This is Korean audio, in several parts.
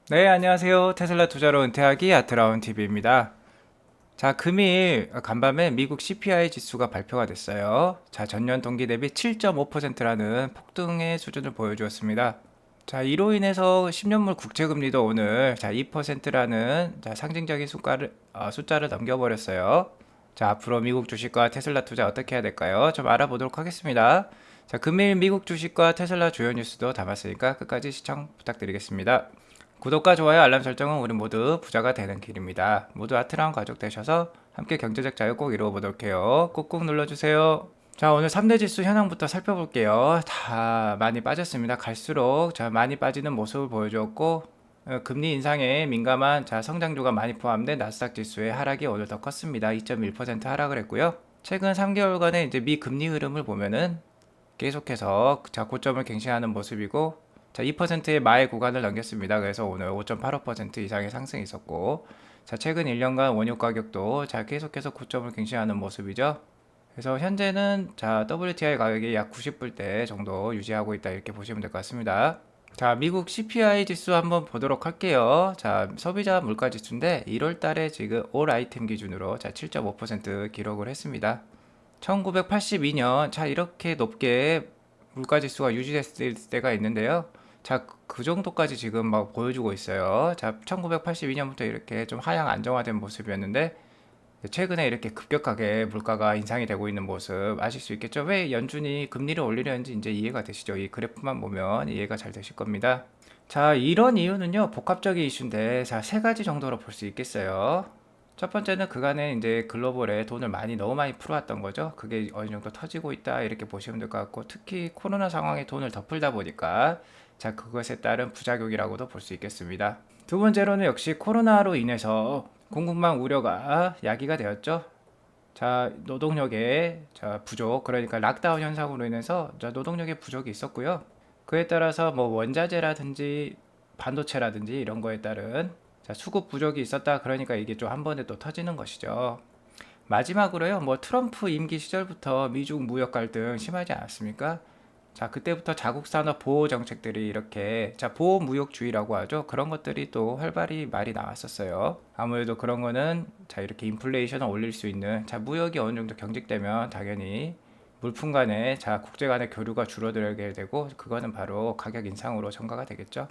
네, 안녕하세요. 테슬라 투자로 은퇴하기 아트라운 TV입니다. 자, 금일 간밤에 미국 CPI 지수가 발표가 됐어요. 자, 전년 동기 대비 7.5%라는 폭등의 수준을 보여주었습니다. 자, 이로 인해서 10년물 국채금리도 오늘 2%라는 상징적인 숫자를 넘겨버렸어요. 자, 앞으로 미국 주식과 테슬라 투자 어떻게 해야 될까요? 좀 알아보도록 하겠습니다. 자, 금일 미국 주식과 테슬라 주요 뉴스도 담았으니까 끝까지 시청 부탁드리겠습니다. 구독과 좋아요, 알람 설정은 우리 모두 부자가 되는 길입니다. 모두 아트라운 가족 되셔서 함께 경제적 자유 꼭 이루어보도록 해요. 꾹꾹 눌러주세요. 자, 오늘 3대 지수 현황부터 살펴볼게요. 다 많이 빠졌습니다. 갈수록 많이 빠지는 모습을 보여주었고, 금리 인상에 민감한 성장주가 많이 포함된 나스닥 지수의 하락이 오늘 더 컸습니다. 2.1% 하락을 했고요. 최근 3개월간의 이제 미 금리 흐름을 보면은 계속해서 고점을 갱신하는 모습이고, 2%의 마의 구간을 넘겼습니다. 그래서 오늘 5.85% 이상의 상승이 있었고, 최근 1년간 원유 가격도 계속해서 고점을 갱신하는 모습이죠. 그래서 현재는 WTI 가격이 약 90불대 정도 유지하고 있다 이렇게 보시면 될 것 같습니다. 자, 미국 CPI 지수 한번 보도록 할게요. 자, 소비자 물가 지수인데 1월 달에 지금 올 아이템 기준으로 7.5% 기록을 했습니다. 1982년 이렇게 높게 물가 지수가 유지됐을 때가 있는데요. 그 정도까지 지금 막 보여주고 있어요. 1982년부터 이렇게 좀 하향 안정화된 모습이었는데 최근에 이렇게 급격하게 물가가 인상이 되고 있는 모습 아실 수 있겠죠? 왜 연준이 금리를 올리려는지 이제 이해가 되시죠? 이 그래프만 보면 이해가 잘 되실 겁니다. 자, 이런 이유는요, 복합적인 이슈인데, 세 가지 정도로 볼 수 있겠어요. 첫 번째는 그간에 이제 글로벌에 돈을 너무 많이 풀어왔던 거죠. 그게 어느 정도 터지고 있다, 이렇게 보시면 될 것 같고, 특히 코로나 상황에 돈을 더 풀다 보니까, 그것에 따른 부작용이라고도 볼 수 있겠습니다. 두 번째로는 역시 코로나로 인해서 공급망 우려가 야기가 되었죠. 노동력의 부족, 그러니까 락다운 현상으로 인해서 노동력의 부족이 있었고요. 그에 따라서 뭐 원자재라든지 반도체라든지 이런 거에 따른 수급 부족이 있었다. 그러니까 이게 좀 한 번에 또 터지는 것이죠. 마지막으로요, 뭐 트럼프 임기 시절부터 미중 무역 갈등 심하지 않았습니까? 그때부터 자국 산업 보호 정책들이 이렇게 보호 무역주의라고 하죠. 그런 것들이 또 활발히 말이 나왔었어요. 아무래도 그런 거는 이렇게 인플레이션을 올릴 수 있는 무역이 어느 정도 경직되면 당연히 물품 간의 국제 간의 교류가 줄어들게 되고 그거는 바로 가격 인상으로 전가가 되겠죠.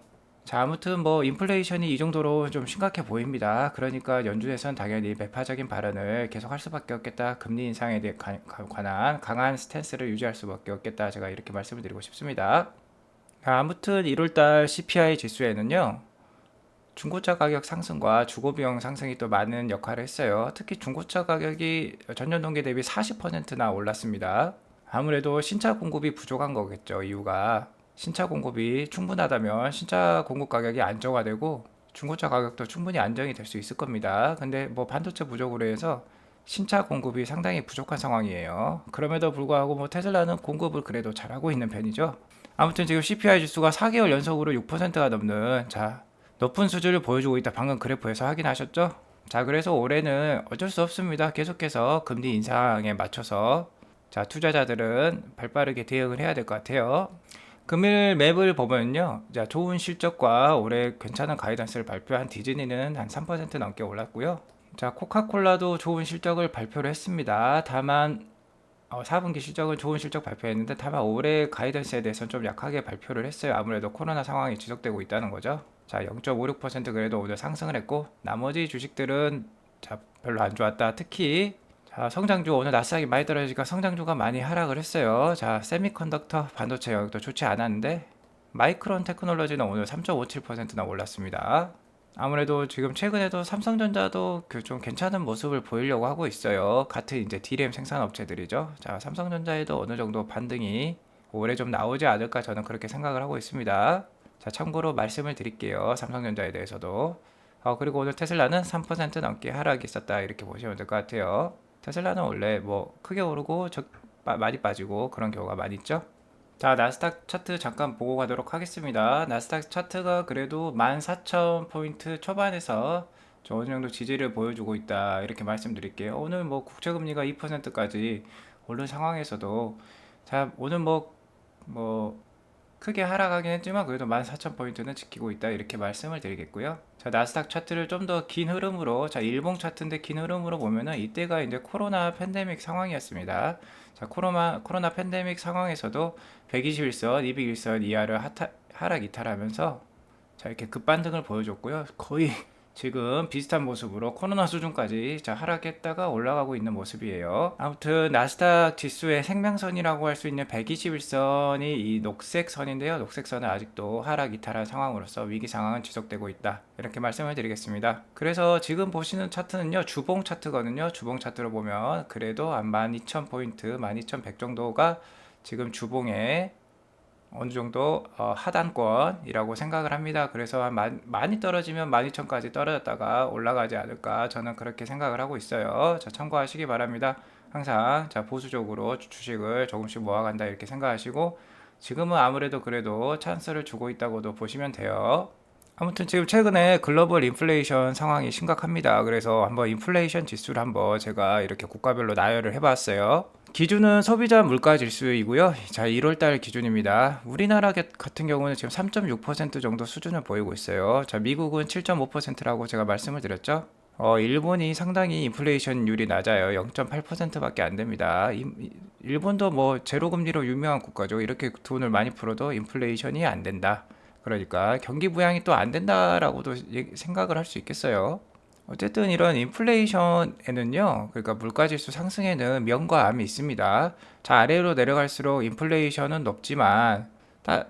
아무튼 뭐 인플레이션이 이 정도로 좀 심각해 보입니다. 그러니까 연준에서는 당연히 매파적인 발언을 계속 할 수밖에 없겠다. 금리 인상에 대해 관한 강한 스탠스를 유지할 수밖에 없겠다. 제가 이렇게 말씀을 드리고 싶습니다. 아무튼 1월달 CPI 지수에는요, 중고차 가격 상승과 주거 비용 상승이 또 많은 역할을 했어요. 특히 중고차 가격이 전년 동기 대비 40%나 올랐습니다. 아무래도 신차 공급이 부족한 거겠죠. 이유가 신차 공급이 충분하다면 신차 공급 가격이 안정화되고 중고차 가격도 충분히 안정이 될 수 있을 겁니다. 근데 뭐 반도체 부족으로 해서 신차 공급이 상당히 부족한 상황이에요. 그럼에도 불구하고 뭐 테슬라는 공급을 그래도 잘하고 있는 편이죠. 아무튼 지금 CPI 지수가 4개월 연속으로 6%가 넘는 높은 수준을 보여주고 있다. 방금 그래프에서 확인하셨죠? 그래서 올해는 어쩔 수 없습니다. 계속해서 금리 인상에 맞춰서 투자자들은 발빠르게 대응을 해야 될 것 같아요. 금일 맵을 보면요. 좋은 실적과 올해 괜찮은 가이던스를 발표한 디즈니는 한 3% 넘게 올랐고요. 코카콜라도 좋은 실적을 발표를 했습니다. 다만 4분기 실적은 좋은 실적 발표했는데 다만 올해 가이던스에 대해서는 좀 약하게 발표를 했어요. 아무래도 코로나 상황이 지속되고 있다는 거죠. 0.56% 그래도 오늘 상승을 했고 나머지 주식들은 별로 안 좋았다. 특히 성장주 오늘 나스닥이 많이 떨어지니까 성장주가 많이 하락을 했어요. 세미컨덕터 반도체 영역도 좋지 않았는데 마이크론 테크놀로지는 오늘 3.57%나 올랐습니다. 아무래도 지금 최근에도 삼성전자도 좀 괜찮은 모습을 보이려고 하고 있어요. 같은 이제 D램 생산 업체들이죠. 삼성전자에도 어느 정도 반등이 올해 좀 나오지 않을까 저는 그렇게 생각을 하고 있습니다. 참고로 말씀을 드릴게요. 삼성전자에 대해서도. 그리고 오늘 테슬라는 3% 넘게 하락이 있었다. 이렇게 보시면 될 것 같아요. 테슬라는 원래 뭐 크게 오르고 많이 빠지고 그런 경우가 많이 있죠. 나스닥 차트 잠깐 보고 가도록 하겠습니다. 나스닥 차트가 그래도 14,000포인트 초반에서 어느 정도 지지를 보여주고 있다. 이렇게 말씀드릴게요. 오늘 뭐 국채금리가 2%까지 오른 상황에서도 오늘 뭐 크게 하락하긴 했지만 그래도 14,000포인트는 지키고 있다 이렇게 말씀을 드리겠고요. 자, 나스닥 차트를 좀 더 긴 흐름으로, 자, 일봉 차트인데 긴 흐름으로 보면은 이때가 이제 코로나 팬데믹 상황이었습니다. 자, 코로나 팬데믹 상황에서도 121선, 201선 이하를 하락 이탈하면서 자, 이렇게 급반등을 보여줬고요. 거의 지금 비슷한 모습으로 코로나 수준까지 자, 하락했다가 올라가고 있는 모습이에요. 아무튼 나스닥 지수의 생명선이라고 할 수 있는 121선이 이 녹색 선인데요. 녹색 선은 아직도 하락 이탈한 상황으로서 위기 상황은 지속되고 있다. 이렇게 말씀을 드리겠습니다. 그래서 지금 보시는 차트는요. 주봉 차트거든요. 주봉 차트로 보면 그래도 한 12,000포인트, 12,100 정도가 지금 주봉에 어느 정도 하단권이라고 생각을 합니다. 그래서 많이 떨어지면 12,000까지 떨어졌다가 올라가지 않을까 저는 그렇게 생각을 하고 있어요. 자, 참고하시기 바랍니다. 항상 자, 보수적으로 주식을 조금씩 모아간다 이렇게 생각하시고 지금은 아무래도 그래도 찬스를 주고 있다고도 보시면 돼요. 아무튼 지금 최근에 글로벌 인플레이션 상황이 심각합니다. 그래서 한번 인플레이션 지수를 한번 제가 이렇게 국가별로 나열을 해봤어요. 기준은 소비자 물가 지수이고요. 자, 1월달 기준입니다. 우리나라 같은 경우는 지금 3.6% 정도 수준을 보이고 있어요. 자, 미국은 7.5%라고 제가 말씀을 드렸죠. 일본이 상당히 인플레이션율이 낮아요. 0.8%밖에 안 됩니다. 일본도 뭐 제로금리로 유명한 국가죠. 이렇게 돈을 많이 풀어도 인플레이션이 안 된다. 그러니까 경기 부양이 또 안 된다라고도 생각을 할 수 있겠어요. 어쨌든 이런 인플레이션에는요, 그러니까 물가지수 상승에는 명과 암이 있습니다. 자, 아래로 내려갈수록 인플레이션은 높지만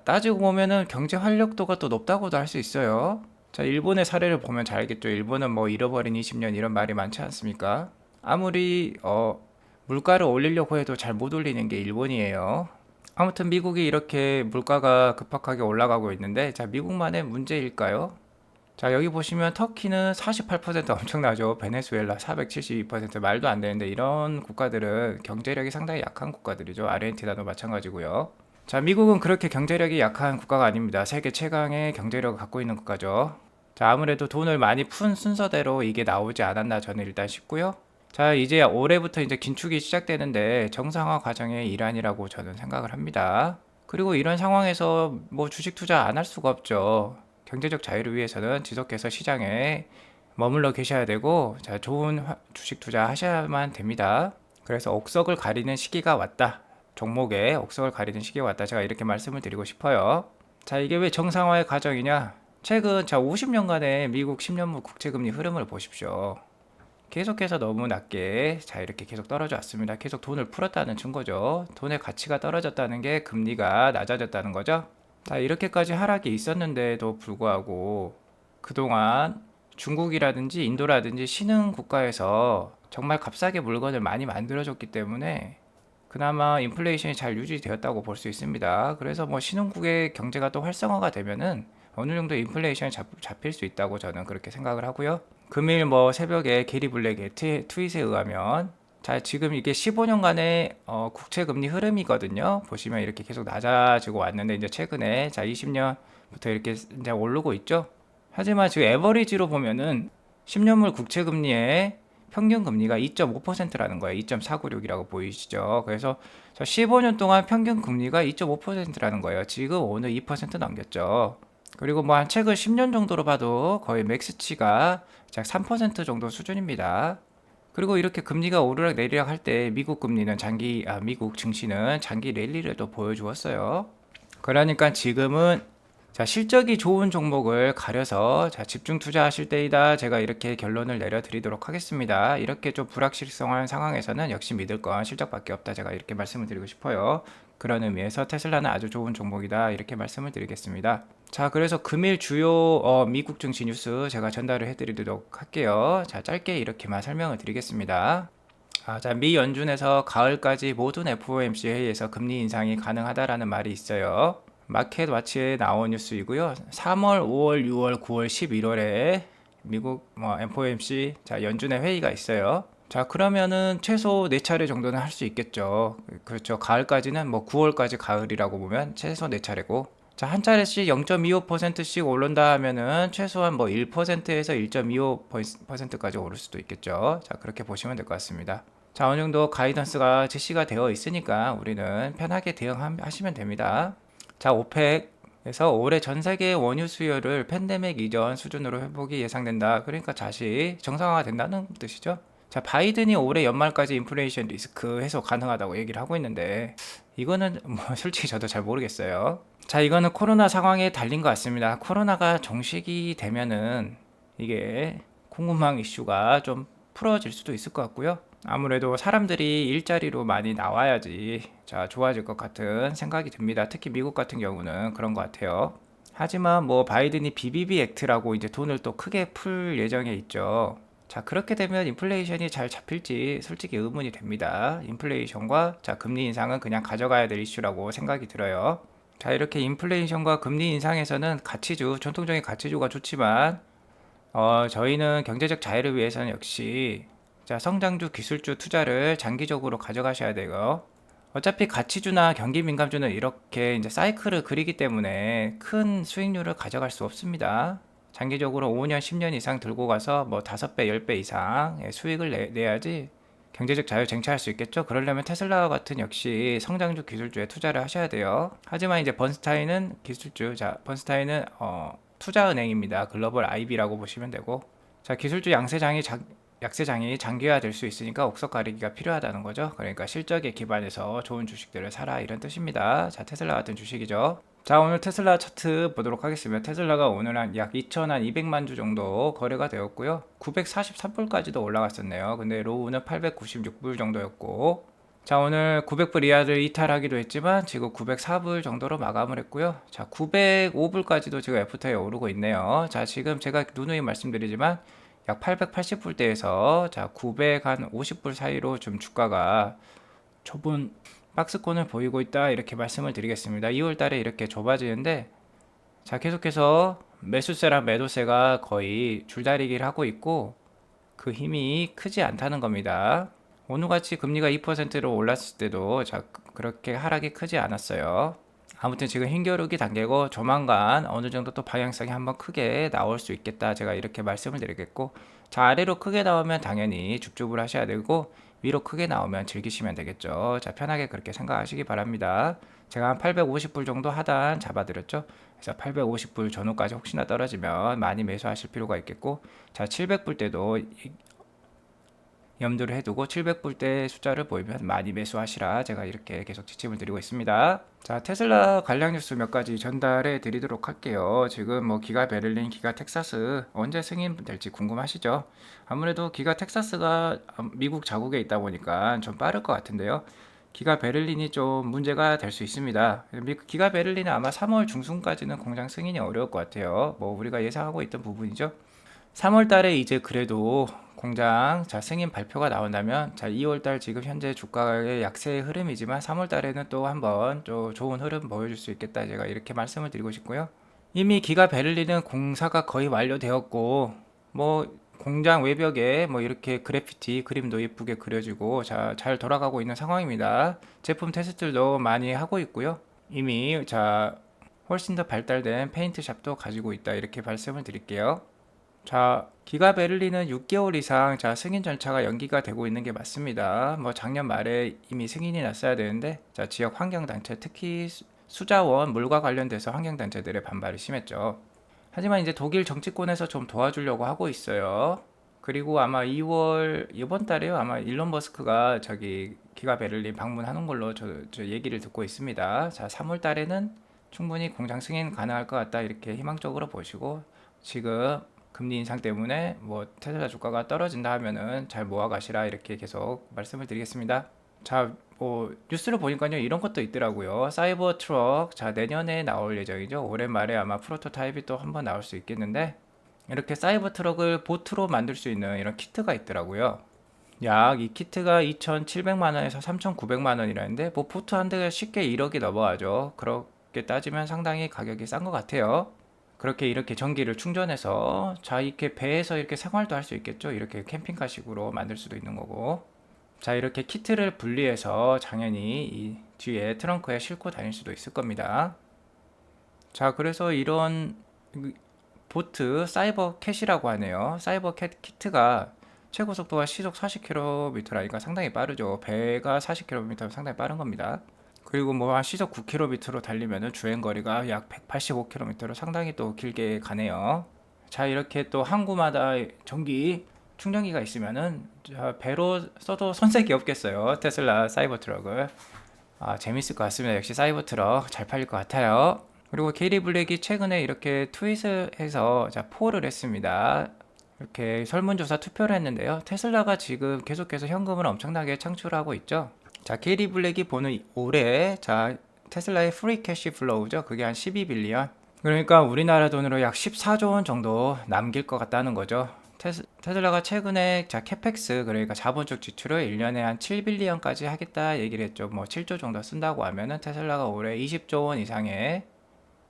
따지고 보면은 경제 활력도가 또 높다고도 할 수 있어요. 자, 일본의 사례를 보면 잘 알겠죠. 일본은 뭐 잃어버린 20년 이런 말이 많지 않습니까? 아무리 물가를 올리려고 해도 잘 못 올리는 게 일본이에요. 아무튼 미국이 이렇게 물가가 급격하게 올라가고 있는데, 자, 미국만의 문제일까요? 자, 여기 보시면 터키는 48% 엄청나죠. 베네수엘라 472% 말도 안 되는데 이런 국가들은 경제력이 상당히 약한 국가들이죠. 아르헨티나도 마찬가지고요. 자, 미국은 그렇게 경제력이 약한 국가가 아닙니다. 세계 최강의 경제력을 갖고 있는 국가죠. 자, 아무래도 돈을 많이 푼 순서대로 이게 나오지 않았나 저는 일단 싶고요. 자, 이제 올해부터 이제 긴축이 시작되는데 정상화 과정의 일환이라고 저는 생각을 합니다. 그리고 이런 상황에서 뭐 주식 투자 안 할 수가 없죠. 경제적 자유를 위해서는 지속해서 시장에 머물러 계셔야 되고, 자, 좋은 주식 투자 하셔야만 됩니다. 그래서 옥석을 가리는 시기가 왔다. 종목에 옥석을 가리는 시기가 왔다. 제가 이렇게 말씀을 드리고 싶어요. 자, 이게 왜 정상화의 과정이냐? 최근 자 50년간의 미국 10년물 국채금리 흐름을 보십시오. 계속해서 너무 낮게 자 이렇게 계속 떨어져 왔습니다. 계속 돈을 풀었다는 증거죠. 돈의 가치가 떨어졌다는 게 금리가 낮아졌다는 거죠. 자, 이렇게까지 하락이 있었는데도 불구하고 그동안 중국이라든지 인도라든지 신흥 국가에서 정말 값싸게 물건을 많이 만들어줬기 때문에 그나마 인플레이션이 잘 유지되었다고 볼 수 있습니다. 그래서 뭐 신흥국의 경제가 또 활성화가 되면은 어느 정도 인플레이션이 잡힐 수 있다고 저는 그렇게 생각을 하고요. 금일 뭐 새벽에 게리 블랙의 트윗에 의하면 자, 지금 이게 15년간의 국채 금리 흐름이거든요. 보시면 이렇게 계속 낮아지고 왔는데 이제 최근에 자 20년부터 이렇게 이제 오르고 있죠. 하지만 지금 에버리지로 보면은 10년물 국채 금리의 평균 금리가 2.5%라는 거예요. 2.496이라고 보이시죠? 그래서 15년 동안 평균 금리가 2.5%라는 거예요. 지금 오늘 2% 넘겼죠. 그리고 뭐 한 최근 10년 정도로 봐도 거의 맥스치가 약 3% 정도 수준입니다. 그리고 이렇게 금리가 오르락 내리락 할 때 미국 금리는 미국 증시는 장기 랠리를 또 보여주었어요. 그러니까 지금은 자, 실적이 좋은 종목을 가려서 자, 집중 투자하실 때이다. 제가 이렇게 결론을 내려드리도록 하겠습니다. 이렇게 좀 불확실성한 상황에서는 역시 믿을 건 실적밖에 없다. 제가 이렇게 말씀을 드리고 싶어요. 그런 의미에서 테슬라는 아주 좋은 종목이다. 이렇게 말씀을 드리겠습니다. 자, 그래서 금일 주요 미국 증시 뉴스 제가 전달을 해드리도록 할게요. 자, 짧게 이렇게만 설명을 드리겠습니다. 자, 미 연준에서 가을까지 모든 FOMC 회의에서 금리 인상이 가능하다라는 말이 있어요. 마켓 와치에 나온 뉴스이고요. 3월, 5월, 6월, 9월, 11월에 미국 FOMC 자, 연준의 회의가 있어요. 자, 그러면은 최소 4차례 정도는 할 수 있겠죠. 그렇죠. 가을까지는 뭐 9월까지 가을이라고 보면 최소 4차례고 자, 한 차례씩 0.25%씩 오른다 하면은 최소한 뭐 1%에서 1.25%까지 오를 수도 있겠죠. 자, 그렇게 보시면 될 것 같습니다. 자, 어느 정도 가이던스가 제시가 되어 있으니까 우리는 편하게 대응하시면 됩니다. 자, 오펙에서 올해 전 세계 원유 수요를 팬데믹 이전 수준으로 회복이 예상된다. 그러니까 다시 정상화가 된다는 뜻이죠. 자, 바이든이 올해 연말까지 인플레이션 리스크 해소 가능하다고 얘기를 하고 있는데 이거는 뭐 솔직히 저도 잘 모르겠어요. 자, 이거는 코로나 상황에 달린 것 같습니다. 코로나가 종식이 되면은 이게 궁금한 이슈가 좀 풀어질 수도 있을 것 같고요. 아무래도 사람들이 일자리로 많이 나와야지 자 좋아질 것 같은 생각이 듭니다. 특히 미국 같은 경우는 그런 것 같아요. 하지만 뭐 바이든이 BBB 액트라고 이제 돈을 또 크게 풀 예정에 있죠. 자, 그렇게 되면 인플레이션이 잘 잡힐지 솔직히 의문이 됩니다. 인플레이션과 자 금리 인상은 그냥 가져가야 될 이슈라고 생각이 들어요. 자, 이렇게 인플레이션과 금리 인상에서는 가치주, 전통적인 가치주가 좋지만 저희는 경제적 자유를 위해서는 역시 자, 성장주, 기술주 투자를 장기적으로 가져가셔야 되고 어차피 가치주나 경기 민감주는 이렇게 이제 사이클을 그리기 때문에 큰 수익률을 가져갈 수 없습니다. 장기적으로 5년, 10년 이상 들고 가서 뭐 5배, 10배 이상의 수익을 내야지 경제적 자유 쟁취할 수 있겠죠. 그러려면 테슬라 같은 역시 성장주 기술주에 투자를 하셔야 돼요. 하지만 이제 번스타인은 기술주, 자, 번스타인은 투자은행입니다. 글로벌 IB라고 보시면 되고, 자, 기술주 약세장이 장기화될 수 있으니까 옥석 가리기가 필요하다는 거죠. 그러니까 실적에 기반해서 좋은 주식들을 사라 이런 뜻입니다. 자, 테슬라 같은 주식이죠. 자, 오늘 테슬라 차트 보도록 하겠습니다. 테슬라가 오늘 한 약 2,200만 주 정도 거래가 되었고요. 943불까지도 올라갔었네요. 근데 로우는 896불 정도였고, 자, 오늘 900불 이하를 이탈하기도 했지만 지금 904불 정도로 마감을 했고요. 자, 905불까지도 지금 애프터에 오르고 있네요. 자, 지금 제가 누누이 말씀드리지만 약 880불대에서 자, 950불 사이로 좀 주가가 좁은 박스권을 보이고 있다 이렇게 말씀을 드리겠습니다. 2월 달에 이렇게 좁아지는데 자, 계속해서 매수세랑 매도세가 거의 줄다리기를 하고 있고 그 힘이 크지 않다는 겁니다. 오늘같이 금리가 2%로 올랐을 때도 자, 그렇게 하락이 크지 않았어요. 아무튼 지금 힘겨루기 단계고 조만간 어느 정도 또 방향성이 한번 크게 나올 수 있겠다. 제가 이렇게 말씀을 드리겠고, 자, 아래로 크게 나오면 당연히 줍줍을 하셔야 되고, 위로 크게 나오면 즐기시면 되겠죠. 자, 편하게 그렇게 생각하시기 바랍니다. 제가 한 850불 정도 하단 잡아드렸죠. 그래서 850불 전후까지 혹시나 떨어지면 많이 매수하실 필요가 있겠고, 자, 700불 때도 염두를 해두고 700불대 숫자를 보이면 많이 매수하시라 제가 이렇게 계속 지침을 드리고 있습니다. 자, 테슬라 관련 뉴스 몇 가지 전달해 드리도록 할게요. 지금 뭐 기가 베를린, 기가 텍사스 언제 승인될지 궁금하시죠? 아무래도 기가 텍사스가 미국 자국에 있다 보니까 좀 빠를 것 같은데요. 기가 베를린이 좀 문제가 될 수 있습니다. 기가 베를린은 아마 3월 중순까지는 공장 승인이 어려울 것 같아요. 뭐 우리가 예상하고 있던 부분이죠. 3월 달에 이제 그래도 공장 자 승인 발표가 나온다면 자 2월 달 지금 현재 주가의 약세의 흐름이지만 3월 달에는 또 한번 좀 좋은 흐름 보여줄 수 있겠다 제가 이렇게 말씀을 드리고 싶고요. 이미 기가 베를린은 공사가 거의 완료되었고 뭐 공장 외벽에 뭐 이렇게 그래피티 그림도 예쁘게 그려지고 자 잘 돌아가고 있는 상황입니다. 제품 테스트도 많이 하고 있고요. 이미 자 훨씬 더 발달된 페인트 샵도 가지고 있다 이렇게 말씀을 드릴게요. 자, 기가 베를린은 6개월 이상 자 승인 절차가 연기가 되고 있는 게 맞습니다. 뭐 작년 말에 이미 승인이 났어야 되는데 자 지역 환경단체 특히 수자원 물과 관련돼서 환경단체들의 반발이 심했죠. 하지만 이제 독일 정치권에서 좀 도와주려고 하고 있어요. 그리고 아마 2월 이번 달에요. 아마 일론 머스크가 저기 기가 베를린 방문하는 걸로 저 얘기를 듣고 있습니다. 자, 3월 달에는 충분히 공장 승인 가능할 것 같다 이렇게 희망적으로 보시고 지금 금리 인상 때문에 뭐 테슬라 주가가 떨어진다 하면은 잘 모아가시라 이렇게 계속 말씀을 드리겠습니다. 자, 뭐 뉴스를 보니까요 이런 것도 있더라고요. 사이버 트럭 자 내년에 나올 예정이죠. 올해 말에 아마 프로토타입이 또 한번 나올 수 있겠는데 이렇게 사이버 트럭을 보트로 만들 수 있는 이런 키트가 있더라고요. 약 이 키트가 2,700만 원에서 3,900만 원이라는데 뭐 보트 한 대가 쉽게 1억이 넘어가죠. 그렇게 따지면 상당히 가격이 싼 것 같아요. 그렇게 이렇게 전기를 충전해서 자 이렇게 배에서 이렇게 생활도 할 수 있겠죠. 이렇게 캠핑카식으로 만들 수도 있는 거고 자 이렇게 키트를 분리해서 당연히 이 뒤에 트렁크에 싣고 다닐 수도 있을 겁니다. 자 그래서 이런 보트 사이버 캣이라고 하네요. 사이버 캣 키트가 최고 속도가 시속 40km라니까 상당히 빠르죠. 배가 40km 상당히 빠른 겁니다. 그리고 뭐 한 시속 9km로 달리면은 주행 거리가 약 185km로 상당히 또 길게 가네요. 자, 이렇게 또 항구마다 전기 충전기가 있으면은 자, 배로 써도 손색이 없겠어요. 테슬라 사이버트럭을. 재밌을 것 같습니다. 역시 사이버트럭 잘 팔릴 것 같아요. 그리고 게리 블랙이 최근에 이렇게 트윗을 해서 자, 폴을 했습니다. 이렇게 설문조사 투표를 했는데요. 테슬라가 지금 계속해서 현금을 엄청나게 창출하고 있죠. 자, 게리 블랙이 보는 올해 자, 테슬라의 프리 캐시 플로우죠. 그게 한 12빌리언. 그러니까 우리나라 돈으로 약 14조 원 정도 남길 것 같다는 거죠. 테슬라가 최근에 자 캐펙스 그러니까 자본적 지출을 1년에 한 7빌리언까지 하겠다 얘기를 했죠. 뭐 7조 정도 쓴다고 하면은 테슬라가 올해 20조 원 이상의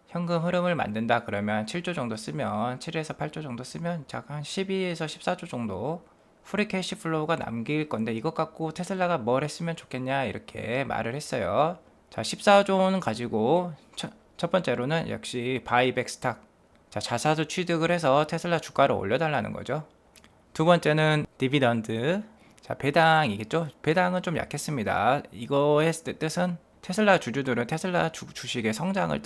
현금 흐름을 만든다 그러면 7조 정도 쓰면 7에서 8조 정도 쓰면 약 한 12에서 14조 정도 프리 캐시 플로우가 남길 건데 이것 갖고 테슬라가 뭘 했으면 좋겠냐 이렇게 말을 했어요. 자, 14조는 가지고 첫 번째로는 역시 바이백 스탁 자, 자사주 취득을 해서 테슬라 주가를 올려달라는 거죠. 두 번째는 디비던드 자, 배당이겠죠. 배당은 좀 약했습니다. 이거의 뜻은 테슬라 주주들은 테슬라 주식의 성장을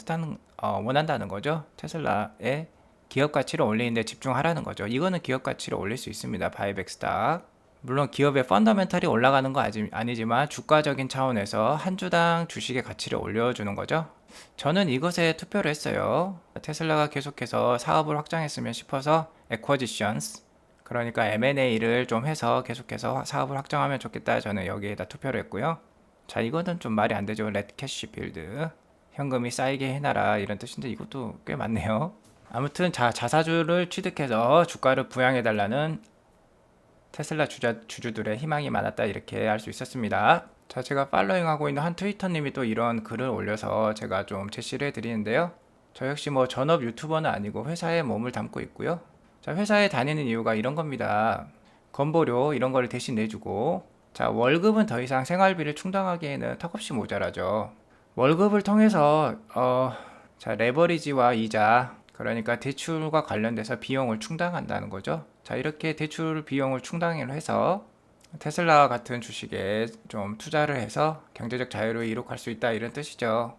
원한다는 거죠. 테슬라의 기업 가치를 올리는 데 집중하라는 거죠. 이거는 기업 가치를 올릴 수 있습니다. 바이백 스탁. 물론 기업의 펀더멘탈이 올라가는 거 아니지만 주가적인 차원에서 한 주당 주식의 가치를 올려주는 거죠. 저는 이것에 투표를 했어요. 테슬라가 계속해서 사업을 확장했으면 싶어서 에쿼지션스 그러니까 M&A를 좀 해서 계속해서 사업을 확장하면 좋겠다. 저는 여기에다 투표를 했고요. 자, 이거는 좀 말이 안 되죠. 렛 캐시 빌드 현금이 쌓이게 해놔라 이런 뜻인데 이것도 꽤 많네요. 아무튼 자사주를 취득해서 주가를 부양해달라는 테슬라 주주들의 희망이 많았다 이렇게 알 수 있었습니다. 자, 제가 팔로잉하고 있는 한 트위터님이 또 이런 글을 올려서 제가 좀 제시를 해드리는데요. 저 역시 뭐 전업 유튜버는 아니고 회사에 몸을 담고 있고요. 자, 회사에 다니는 이유가 이런 겁니다. 건보료 이런 거를 대신 내주고 자, 월급은 더 이상 생활비를 충당하기에는 턱없이 모자라죠. 월급을 통해서 자, 레버리지와 이자 그러니까 대출과 관련돼서 비용을 충당한다는 거죠. 자, 이렇게 대출 비용을 충당을 해서 테슬라와 같은 주식에 좀 투자를 해서 경제적 자유를 이룩할 수 있다 이런 뜻이죠.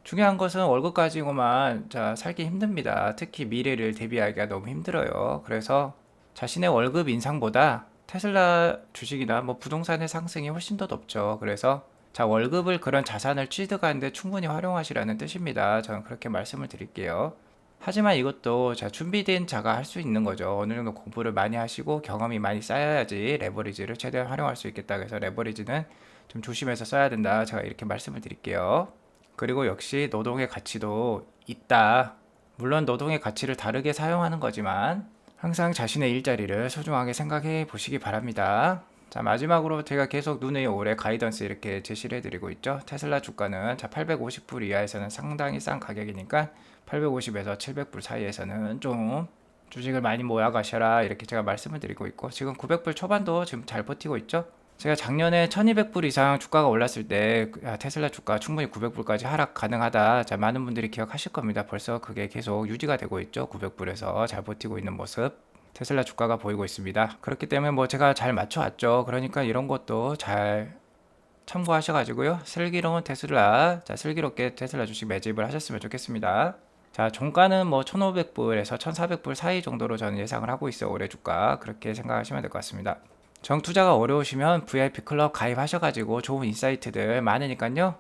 중요한 것은 월급 가지고만 자, 살기 힘듭니다. 특히 미래를 대비하기가 너무 힘들어요. 그래서 자신의 월급 인상보다 테슬라 주식이나 뭐 부동산의 상승이 훨씬 더 높죠. 그래서 자, 월급을 그런 자산을 취득하는데 충분히 활용하시라는 뜻입니다. 저는 그렇게 말씀을 드릴게요. 하지만 이것도 자, 준비된 자가 할 수 있는 거죠. 어느 정도 공부를 많이 하시고 경험이 많이 쌓여야지 레버리지를 최대한 활용할 수 있겠다. 그래서 레버리지는 좀 조심해서 써야 된다. 제가 이렇게 말씀을 드릴게요. 그리고 역시 노동의 가치도 있다. 물론 노동의 가치를 다르게 사용하는 거지만 항상 자신의 일자리를 소중하게 생각해 보시기 바랍니다. 자, 마지막으로 제가 계속 누누이 올해 가이던스 이렇게 제시를 해드리고 있죠. 테슬라 주가는 자 850불 이하에서는 상당히 싼 가격이니까 850에서 700불 사이에서는 좀 주식을 많이 모아 가셔라 이렇게 제가 말씀을 드리고 있고 지금 900불 초반도 지금 잘 버티고 있죠. 제가 작년에 1200불 이상 주가가 올랐을 때 테슬라 주가 충분히 900불까지 하락 가능하다. 자, 많은 분들이 기억하실 겁니다. 벌써 그게 계속 유지가 되고 있죠. 900불에서 잘 버티고 있는 모습. 테슬라 주가가 보이고 있습니다. 그렇기 때문에 뭐 제가 잘 맞춰왔죠. 그러니까 이런 것도 잘 참고하셔가지고요. 슬기로운 테슬라, 자, 슬기롭게 테슬라 주식 매집을 하셨으면 좋겠습니다. 자, 종가는 뭐 1500불에서 1400불 사이 정도로 저는 예상을 하고 있어요. 올해 주가. 그렇게 생각하시면 될 것 같습니다. 정투자가 어려우시면 VIP 클럽 가입하셔가지고 좋은 인사이트들 많으니까요.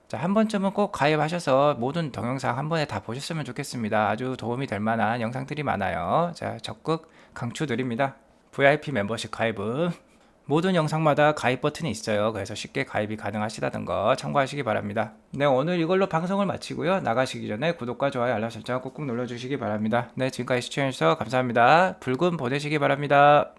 자, 한 번쯤은 꼭 가입하셔서 모든 동영상 한 번에 다 보셨으면 좋겠습니다. 아주 도움이 될 만한 영상들이 많아요. 자, 적극 강추드립니다. VIP 멤버십 가입은 모든 영상마다 가입 버튼이 있어요. 그래서 쉽게 가입이 가능하시다는 거 참고하시기 바랍니다. 네, 오늘 이걸로 방송을 마치고요. 나가시기 전에 구독과 좋아요, 알람 설정 꾹꾹 눌러주시기 바랍니다. 네, 지금까지 시청해주셔서 감사합니다. 붉은 보내시기 바랍니다.